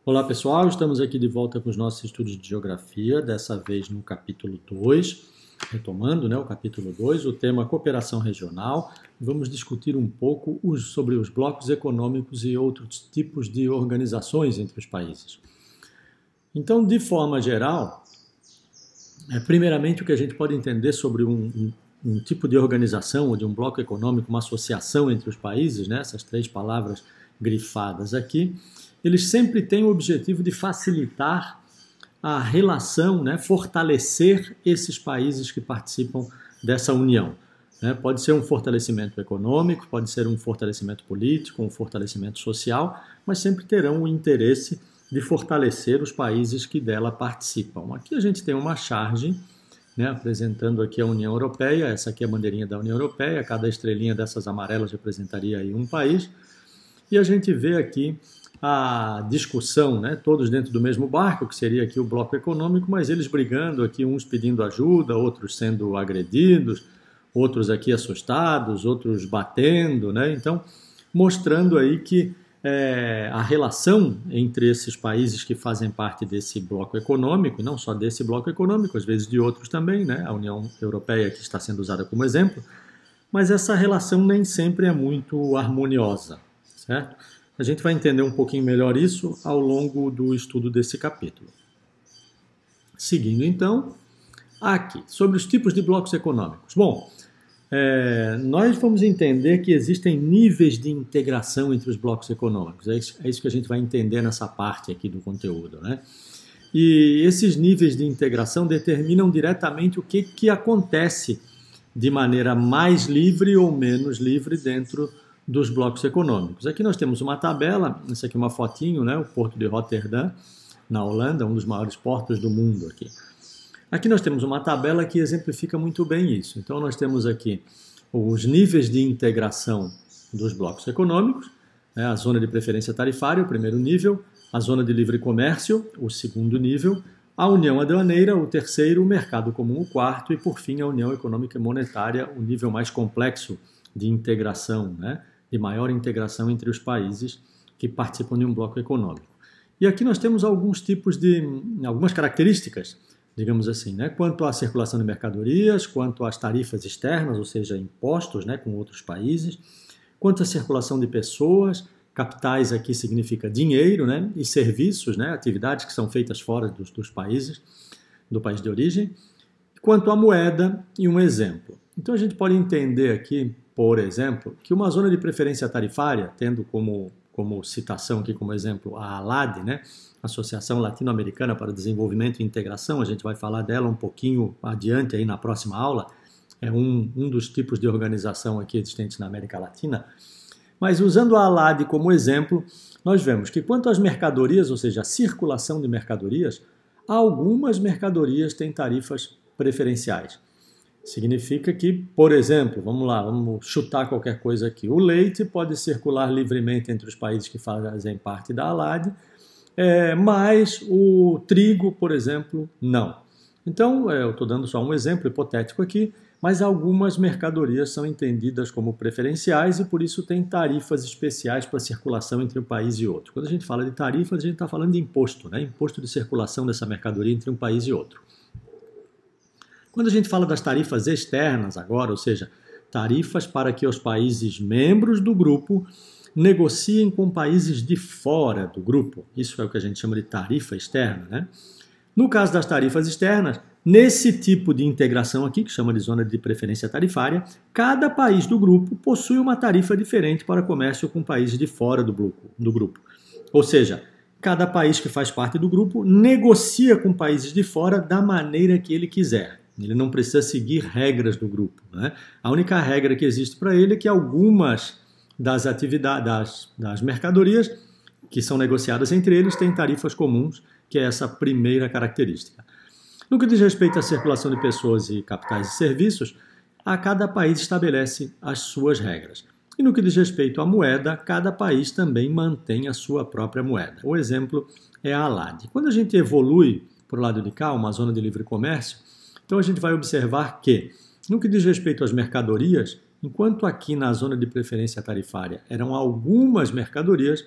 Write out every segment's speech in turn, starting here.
Olá pessoal, estamos aqui de volta com os nossos estudos de geografia, dessa vez no capítulo 2, retomando o capítulo 2, o tema cooperação regional. Vamos discutir um pouco sobre os blocos econômicos e outros tipos de organizações entre os países. Então, de forma geral, primeiramente o que a gente pode entender sobre um tipo de organização ou de um bloco econômico, uma associação entre os países, essas três palavras grifadas aqui, eles sempre têm o objetivo de facilitar a relação, fortalecer esses países que participam dessa união. Pode ser um fortalecimento econômico, pode ser um fortalecimento político, um fortalecimento social, mas sempre terão o interesse de fortalecer os países que dela participam. Aqui a gente tem uma charge, apresentando aqui a União Europeia, essa aqui é a bandeirinha da União Europeia, cada estrelinha dessas amarelas representaria aí um país, e a gente vê aqui a discussão, todos dentro do mesmo barco, que seria aqui o bloco econômico, mas eles brigando aqui, uns pedindo ajuda, outros sendo agredidos, outros aqui assustados, outros batendo, então mostrando aí que a relação entre esses países que fazem parte desse bloco econômico, não só desse bloco econômico, às vezes de outros também, a União Europeia que está sendo usada como exemplo, mas essa relação nem sempre é muito harmoniosa, certo? A gente vai entender um pouquinho melhor isso ao longo do estudo desse capítulo. Seguindo então, aqui, sobre os tipos de blocos econômicos. Bom, nós vamos entender que existem níveis de integração entre os blocos econômicos. É isso que a gente vai entender nessa parte aqui do conteúdo, E esses níveis de integração determinam diretamente o que acontece de maneira mais livre ou menos livre dentro dos blocos econômicos. Aqui nós temos uma tabela, essa aqui é uma fotinho, o Porto de Rotterdam, na Holanda, um dos maiores portos do mundo aqui. Aqui nós temos uma tabela que exemplifica muito bem isso. Então nós temos aqui os níveis de integração dos blocos econômicos, a zona de preferência tarifária, o primeiro nível, a zona de livre comércio, o segundo nível, a União Aduaneira, o terceiro, o Mercado Comum, o quarto, e por fim a União Econômica e Monetária, o nível mais complexo de integração, de maior integração entre os países que participam de um bloco econômico. E aqui nós temos alguns tipos algumas características, digamos assim, quanto à circulação de mercadorias, quanto às tarifas externas, ou seja, impostos com outros países, quanto à circulação de pessoas, capitais aqui significa dinheiro, e serviços, atividades que são feitas fora dos países, do país de origem, quanto à moeda e um exemplo. Então a gente pode entender aqui, por exemplo, que uma zona de preferência tarifária, tendo como citação aqui como exemplo a ALAD, Associação Latino-Americana para o Desenvolvimento e Integração, a gente vai falar dela um pouquinho adiante aí na próxima aula, é um dos tipos de organização aqui existentes na América Latina, mas usando a ALAD como exemplo, nós vemos que quanto às mercadorias, ou seja, a circulação de mercadorias, algumas mercadorias têm tarifas preferenciais. Significa que, por exemplo, vamos chutar qualquer coisa aqui. O leite pode circular livremente entre os países que fazem parte da ALAD, mas o trigo, por exemplo, não. Então, eu estou dando só um exemplo hipotético aqui, mas algumas mercadorias são entendidas como preferenciais e por isso tem tarifas especiais para circulação entre um país e outro. Quando a gente fala de tarifas, a gente está falando de imposto, imposto de circulação dessa mercadoria entre um país e outro. Quando a gente fala das tarifas externas agora, ou seja, tarifas para que os países membros do grupo negociem com países de fora do grupo. Isso é o que a gente chama de tarifa externa, No caso das tarifas externas, nesse tipo de integração aqui, que chama de zona de preferência tarifária, cada país do grupo possui uma tarifa diferente para comércio com países de fora do grupo. Ou seja, cada país que faz parte do grupo negocia com países de fora da maneira que ele quiser. Ele não precisa seguir regras do grupo. A única regra que existe para ele é que algumas das atividades, das mercadorias que são negociadas entre eles têm tarifas comuns, que é essa primeira característica. No que diz respeito à circulação de pessoas e capitais e serviços, a cada país estabelece as suas regras. E no que diz respeito à moeda, cada país também mantém a sua própria moeda. O exemplo é a ALAD. Quando a gente evolui para o lado de cá, uma zona de livre comércio, então a gente vai observar que, no que diz respeito às mercadorias, enquanto aqui na zona de preferência tarifária eram algumas mercadorias,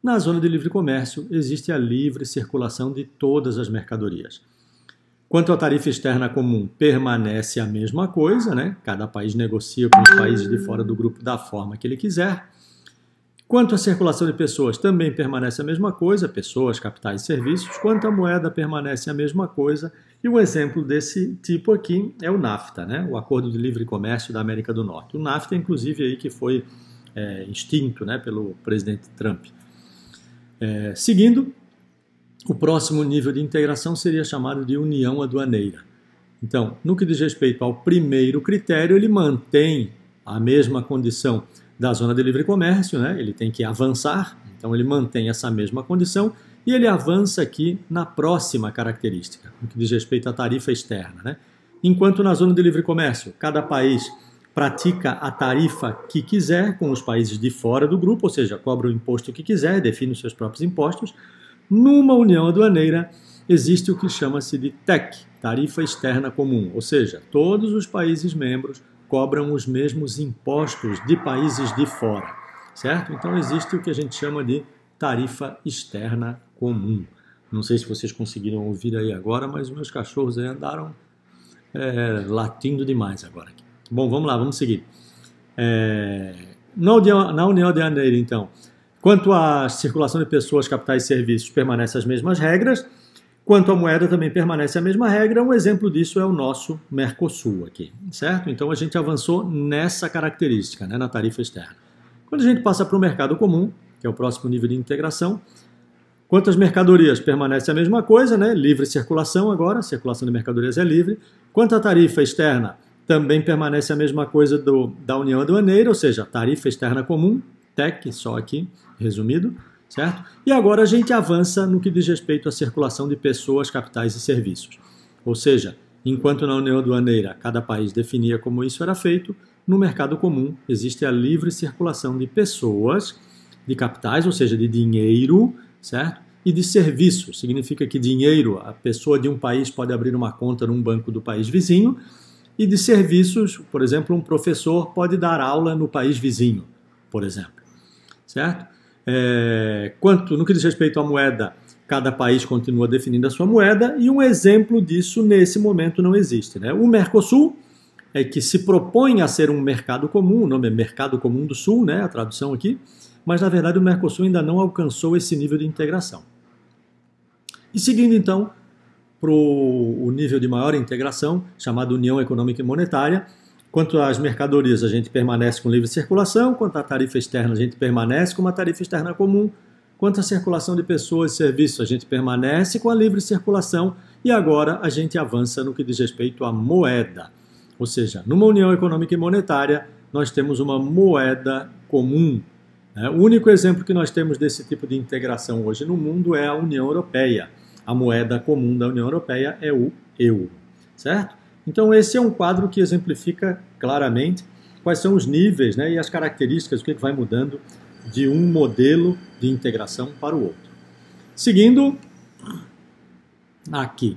Na zona de livre comércio, existe a livre circulação de todas as mercadorias. Quanto à tarifa externa comum, permanece a mesma coisa, né? Cada país negocia com os países de fora do grupo da forma que ele quiser. Quanto à circulação de pessoas, também permanece a mesma coisa, pessoas, capitais e serviços. Quanto à moeda, permanece a mesma coisa. E um exemplo desse tipo aqui é o NAFTA, né? O Acordo de Livre Comércio da América do Norte. O NAFTA, inclusive, aí que foi extinto, né, pelo presidente Trump. Seguindo, o próximo nível de integração seria chamado de União Aduaneira. Então, no que diz respeito ao primeiro critério, ele mantém a mesma condição da zona de livre comércio, né? Ele tem que avançar, então ele mantém essa mesma condição e ele avança aqui na próxima característica, no que diz respeito à tarifa externa, né? Enquanto na zona de livre comércio, cada país pratica a tarifa que quiser com os países de fora do grupo, ou seja, cobra o imposto que quiser, define os seus próprios impostos. Numa união aduaneira, existe o que chama-se de TEC, Tarifa Externa Comum, ou seja, todos os países membros cobram os mesmos impostos de países de fora, certo? Então existe o que a gente chama de Tarifa Externa Comum. Não sei se vocês conseguiram ouvir aí agora, mas os meus cachorros aí andaram latindo demais agora aqui. Bom, vamos lá, vamos seguir. Na União Aduaneira, então, quanto à circulação de pessoas, capitais e serviços, permanecem as mesmas regras. Quanto à moeda, também permanece a mesma regra. Um exemplo disso é o nosso Mercosul aqui, certo? Então, a gente avançou nessa característica, né, na tarifa externa. Quando a gente passa para o mercado comum, que é o próximo nível de integração, quanto às mercadorias, permanece a mesma coisa, né? Livre circulação agora, circulação de mercadorias é livre. Quanto à tarifa externa, também permanece a mesma coisa da União Aduaneira, ou seja, tarifa externa comum, TEC, só aqui, resumido, certo? E agora a gente avança no que diz respeito à circulação de pessoas, capitais e serviços. Ou seja, enquanto na União Aduaneira cada país definia como isso era feito, no mercado comum existe a livre circulação de pessoas, de capitais, ou seja, de dinheiro, certo? E de serviços. Significa que dinheiro, a pessoa de um país pode abrir uma conta num banco do país vizinho, e de serviços, por exemplo, um professor pode dar aula no país vizinho, por exemplo, certo? No que diz respeito à moeda, cada país continua definindo a sua moeda e um exemplo disso nesse momento não existe, né? O Mercosul é que se propõe a ser um mercado comum, o nome é Mercado Comum do Sul, né? A tradução aqui, mas na verdade o Mercosul ainda não alcançou esse nível de integração. E seguindo então para o nível de maior integração, chamado União Econômica e Monetária. Quanto às mercadorias, a gente permanece com livre circulação, quanto à tarifa externa, a gente permanece com uma tarifa externa comum, quanto à circulação de pessoas e serviços, a gente permanece com a livre circulação e agora a gente avança no que diz respeito à moeda. Ou seja, numa União Econômica e Monetária, nós temos uma moeda comum. O único exemplo que nós temos desse tipo de integração hoje no mundo é a União Europeia. A moeda comum da União Europeia é o euro, certo? Então esse é um quadro que exemplifica claramente quais são os níveis, né, e as características, o que vai mudando de um modelo de integração para o outro. Seguindo aqui,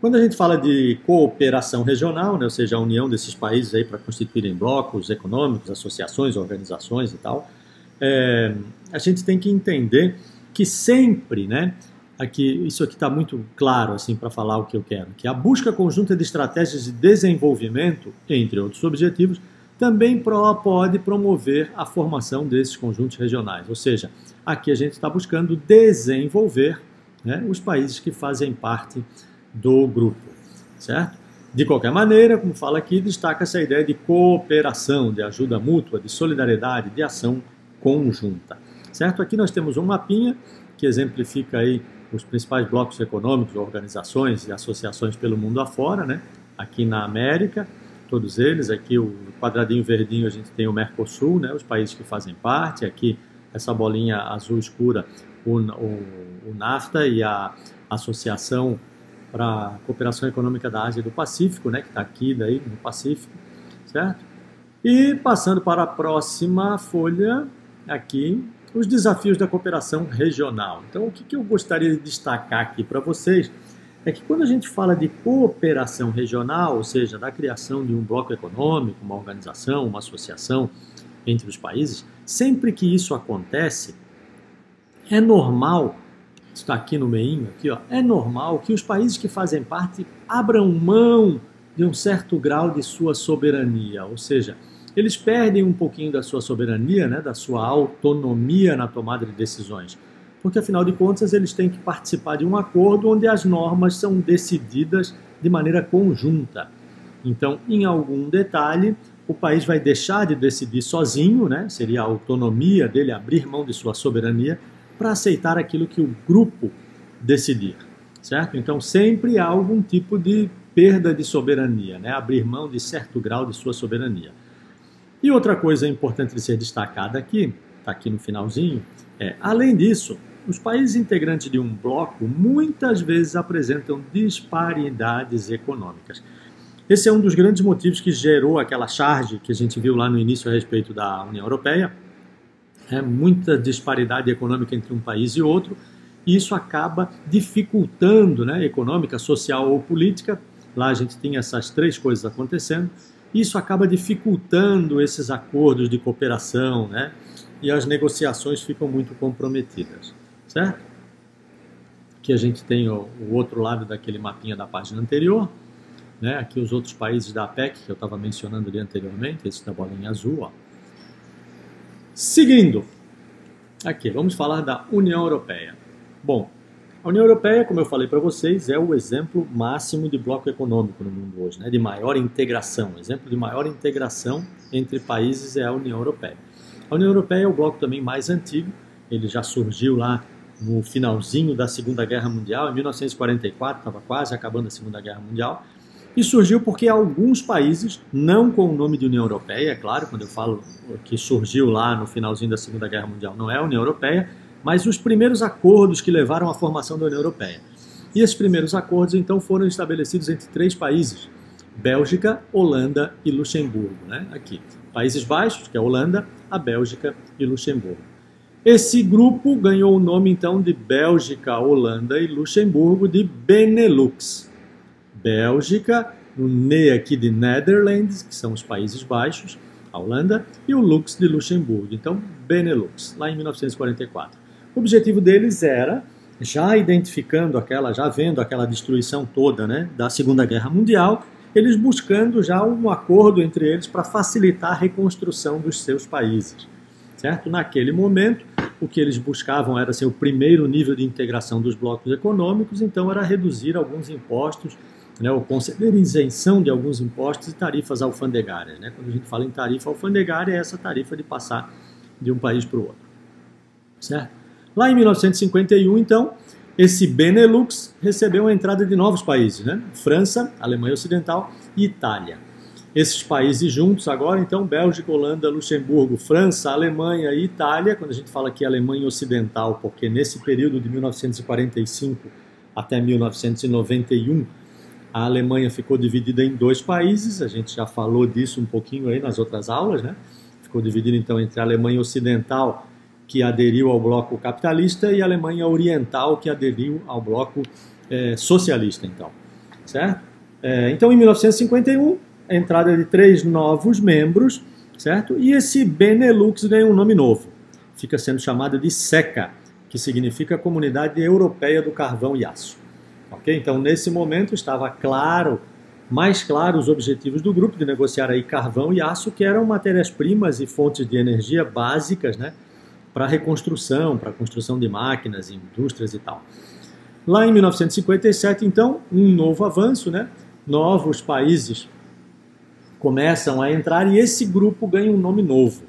quando a gente fala de cooperação regional, né, ou seja, a união desses países aí para constituírem blocos econômicos, associações, organizações e tal, a gente tem que entender que sempre, né, isso aqui está muito claro assim, para falar o que eu quero, que a busca conjunta de estratégias de desenvolvimento, entre outros objetivos, também pode promover a formação desses conjuntos regionais. Ou seja, aqui a gente está buscando desenvolver, né, os países que fazem parte do grupo, certo? De qualquer maneira, como fala aqui, destaca-se a ideia de cooperação, de ajuda mútua, de solidariedade, de ação conjunta, certo? Aqui nós temos um mapinha que exemplifica aí os principais blocos econômicos, organizações e associações pelo mundo afora, né? Aqui na América, todos eles, aqui o quadradinho verdinho a gente tem o Mercosul, né? Os países que fazem parte, aqui essa bolinha azul escura, o NAFTA e a Associação para a Cooperação Econômica da Ásia e do Pacífico, né? Que está aqui daí no Pacífico, certo? E passando para a próxima folha, aqui, os desafios da cooperação regional. Então, o que eu gostaria de destacar aqui para vocês é que quando a gente fala de cooperação regional, ou seja, da criação de um bloco econômico, uma organização, uma associação entre os países, sempre que isso acontece, é normal, está aqui no meinho, aqui, ó, é normal que os países que fazem parte abram mão de um certo grau de sua soberania, ou seja, eles perdem um pouquinho da sua soberania, né, da sua autonomia na tomada de decisões, porque afinal de contas eles têm que participar de um acordo onde as normas são decididas de maneira conjunta. Então, em algum detalhe, o país vai deixar de decidir sozinho, né, seria a autonomia dele, abrir mão de sua soberania, para aceitar aquilo que o grupo decidir, certo? Então, sempre há algum tipo de perda de soberania, né, abrir mão de certo grau de sua soberania. E outra coisa importante de ser destacada aqui, está aqui no finalzinho, além disso, os países integrantes de um bloco muitas vezes apresentam disparidades econômicas. Esse é um dos grandes motivos que gerou aquela charge que a gente viu lá no início a respeito da União Europeia. Muita disparidade econômica entre um país e outro, e isso acaba dificultando, né, econômica, social ou política. Lá a gente tem essas três coisas acontecendo. Isso acaba dificultando esses acordos de cooperação, né? E as negociações ficam muito comprometidas, certo? Aqui a gente tem o outro lado daquele mapinha da página anterior, né? Aqui os outros países da APEC, que eu estava mencionando ali anteriormente, esse da bolinha azul, ó. Seguindo, aqui, vamos falar da União Europeia. Bom, a União Europeia, como eu falei para vocês, é o exemplo máximo de bloco econômico no mundo hoje, né? De maior integração. O exemplo de maior integração entre países é a União Europeia. A União Europeia é o bloco também mais antigo, ele já surgiu lá no finalzinho da Segunda Guerra Mundial, em 1944, estava quase acabando a Segunda Guerra Mundial, e surgiu porque alguns países, não com o nome de União Europeia, é claro, quando eu falo que surgiu lá no finalzinho da Segunda Guerra Mundial, não é a União Europeia, mas os primeiros acordos que levaram à formação da União Europeia. E esses primeiros acordos, então, foram estabelecidos entre três países, Bélgica, Holanda e Luxemburgo, né? Aqui, Países Baixos, que é a Holanda, a Bélgica e Luxemburgo. Esse grupo ganhou o nome, então, de Bélgica, Holanda e Luxemburgo, de Benelux. Bélgica, o NE aqui de Netherlands, que são os Países Baixos, a Holanda, e o Lux de Luxemburgo, então Benelux, lá em 1944. O objetivo deles era, já identificando já vendo aquela destruição toda, né, da Segunda Guerra Mundial, eles buscando já um acordo entre eles para facilitar a reconstrução dos seus países, certo? Naquele momento, o que eles buscavam era assim, o primeiro nível de integração dos blocos econômicos, então era reduzir alguns impostos, né, ou conceder isenção de alguns impostos e tarifas alfandegárias, né? Quando a gente fala em tarifa alfandegária, é essa tarifa de passar de um país para o outro, certo? Lá em 1951, então, esse Benelux recebeu a entrada de novos países, né? França, Alemanha Ocidental e Itália. Esses países juntos agora, então, Bélgica, Holanda, Luxemburgo, França, Alemanha e Itália, quando a gente fala aqui Alemanha Ocidental, porque nesse período de 1945 até 1991, a Alemanha ficou dividida em dois países, a gente já falou disso um pouquinho aí nas outras aulas, né? Ficou dividida então entre a Alemanha Ocidental, que aderiu ao bloco capitalista, e a Alemanha Oriental, que aderiu ao bloco socialista, então, certo? Então, em 1951, a entrada de 3 novos membros, certo? E esse Benelux ganha um nome novo, fica sendo chamado de SECA, que significa Comunidade Europeia do Carvão e Aço. Okay? Então, nesse momento, estava mais claro os objetivos do grupo de negociar aí carvão e aço, que eram matérias-primas e fontes de energia básicas, né, para reconstrução, para a construção de máquinas, indústrias e tal. Lá em 1957, então, um novo avanço, né, novos países começam a entrar e esse grupo ganha um nome novo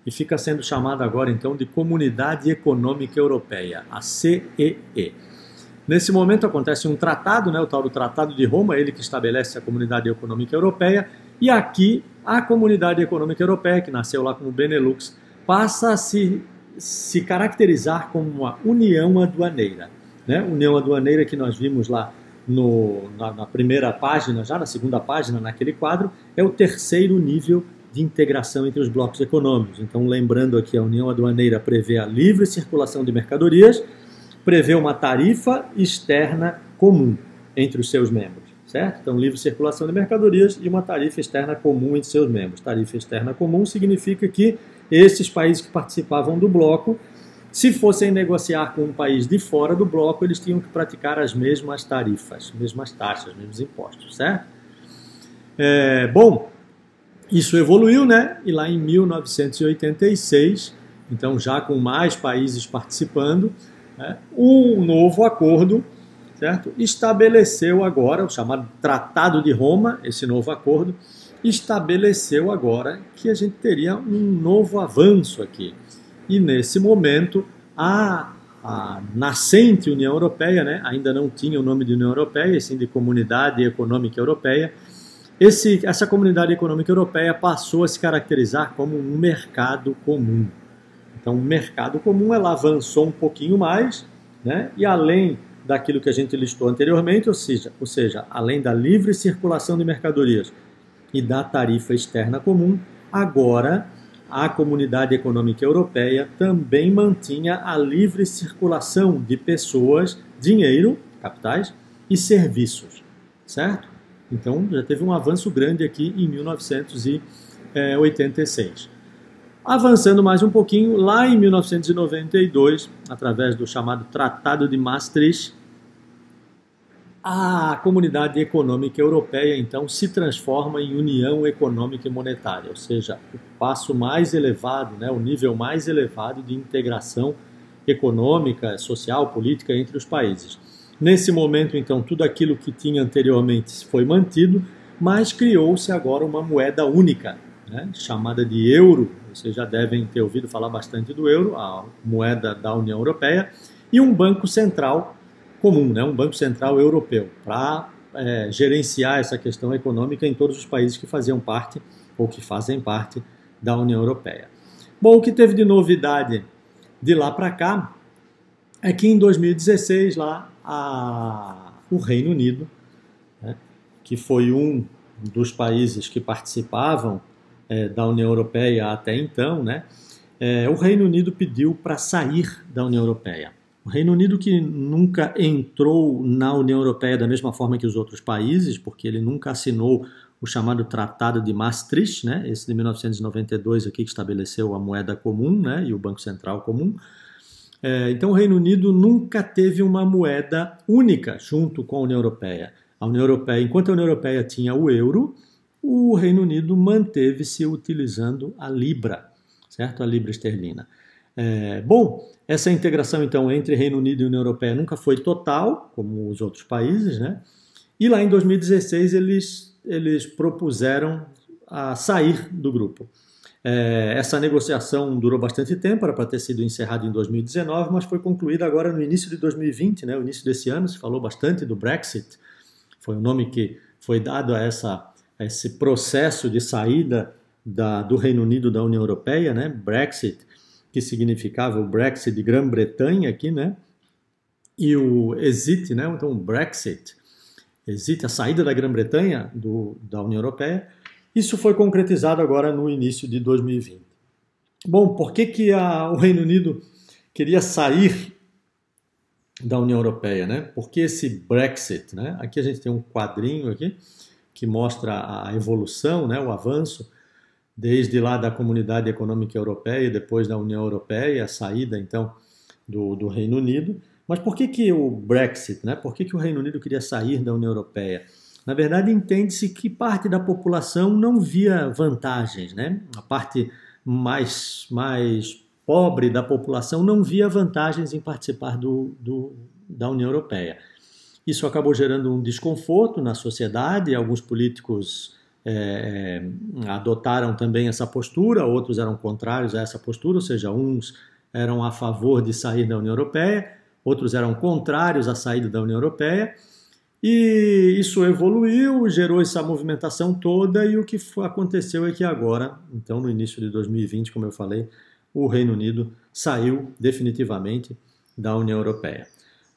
e fica sendo chamado agora, então, de Comunidade Econômica Europeia, a CEE. Nesse momento acontece um tratado, né, o tal do Tratado de Roma, ele que estabelece a Comunidade Econômica Europeia, e aqui a Comunidade Econômica Europeia, que nasceu lá como Benelux, passa a se caracterizar como uma união aduaneira, né? União aduaneira que nós vimos lá na primeira página, já na segunda página, naquele quadro, é o terceiro nível de integração entre os blocos econômicos. Então, lembrando aqui, a União Aduaneira prevê a livre circulação de mercadorias, prevê uma tarifa externa comum entre os seus membros, certo? Então, livre circulação de mercadorias e uma tarifa externa comum entre seus membros. Tarifa externa comum significa que esses países que participavam do bloco Se fossem negociar com um país de fora do bloco, eles tinham que praticar as mesmas tarifas, mesmas taxas, mesmos impostos, certo? Bom, isso evoluiu, né? E lá em 1986, então já com mais países participando, um novo acordo, certo? Estabeleceu agora, o chamado Tratado de Roma, esse novo acordo, estabeleceu agora que a gente teria um novo avanço aqui. E nesse momento, a nascente União Europeia, né, ainda não tinha o nome de União Europeia, e sim de Comunidade Econômica Europeia, essa Comunidade Econômica Europeia passou a se caracterizar como um mercado comum. Então, o mercado comum ela avançou um pouquinho mais, né, e além daquilo que a gente listou anteriormente, ou seja, além da livre circulação de mercadorias e da tarifa externa comum, agora a Comunidade Econômica Europeia também mantinha a livre circulação de pessoas, dinheiro, capitais e serviços, certo? Então já teve um avanço grande aqui em 1986. Avançando mais um pouquinho, lá em 1992, através do chamado Tratado de Maastricht, a Comunidade Econômica Europeia, então, se transforma em União Econômica e Monetária, ou seja, o passo mais elevado, né, o nível mais elevado de integração econômica, social, política entre os países. Nesse momento, então, tudo aquilo que tinha anteriormente foi mantido, mas criou-se agora uma moeda única, né, chamada de euro. Vocês já devem ter ouvido falar bastante do euro, a moeda da União Europeia, e um banco central comum, né, um banco central europeu, para gerenciar essa questão econômica em todos os países que faziam parte ou que fazem parte da União Europeia. Bom, o que teve de novidade de lá para cá é que em 2016 lá o Reino Unido, né, que foi um dos países que participavam da União Europeia até então, né, o Reino Unido pediu para sair da União Europeia. O Reino Unido, que nunca entrou na União Europeia da mesma forma que os outros países, porque ele nunca assinou o chamado Tratado de Maastricht, né? Esse de 1992 aqui que estabeleceu a moeda comum, né? E o Banco Central comum. Então o Reino Unido nunca teve uma moeda única junto com a União Europeia. A União Europeia, enquanto a União Europeia tinha o euro, o Reino Unido manteve-se utilizando a libra, certo? A libra esterlina. Bom, essa integração então entre Reino Unido e União Europeia nunca foi total, como os outros países, né? E lá em 2016 eles propuseram a sair do grupo. Essa negociação durou bastante tempo, era para ter sido encerrada em 2019, mas foi concluída agora no início de 2020, né? O início desse ano. Se falou bastante do Brexit, foi o nome que foi dado a esse processo de saída do Reino Unido da União Europeia, né? Brexit, que significava o Brexit de Grã-Bretanha aqui, né? E o exit, né? Então o Brexit, exit, a saída da Grã-Bretanha da União Europeia, isso foi concretizado agora no início de 2020. Bom, por que o Reino Unido queria sair da União Europeia, né? Por que esse Brexit, né? Aqui a gente tem um quadrinho aqui que mostra a evolução, né? O avanço desde lá da Comunidade Econômica Europeia, depois da União Europeia, a saída, então, do Reino Unido. Mas por que o Brexit, né? Por que o Reino Unido queria sair da União Europeia? Na verdade, entende-se que parte da população não via vantagens, né? A parte mais pobre da população não via vantagens em participar da União Europeia. Isso acabou gerando um desconforto na sociedade, alguns políticos adotaram também essa postura, outros eram contrários a essa postura, ou seja, uns eram a favor de sair da União Europeia, outros eram contrários à saída da União Europeia, e isso evoluiu, gerou essa movimentação toda, e o que aconteceu é que agora, então no início de 2020, como eu falei, o Reino Unido saiu definitivamente da União Europeia.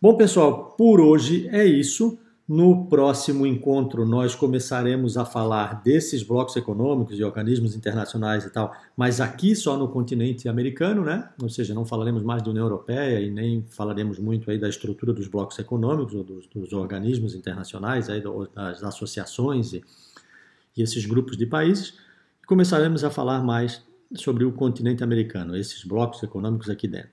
Bom, pessoal, por hoje é isso. No próximo encontro nós começaremos a falar desses blocos econômicos e organismos internacionais e tal, mas aqui só no continente americano, né? Ou seja, não falaremos mais da União Europeia e nem falaremos muito aí da estrutura dos blocos econômicos ou dos organismos internacionais, aí das associações e esses grupos de países. Começaremos a falar mais sobre o continente americano, esses blocos econômicos aqui dentro.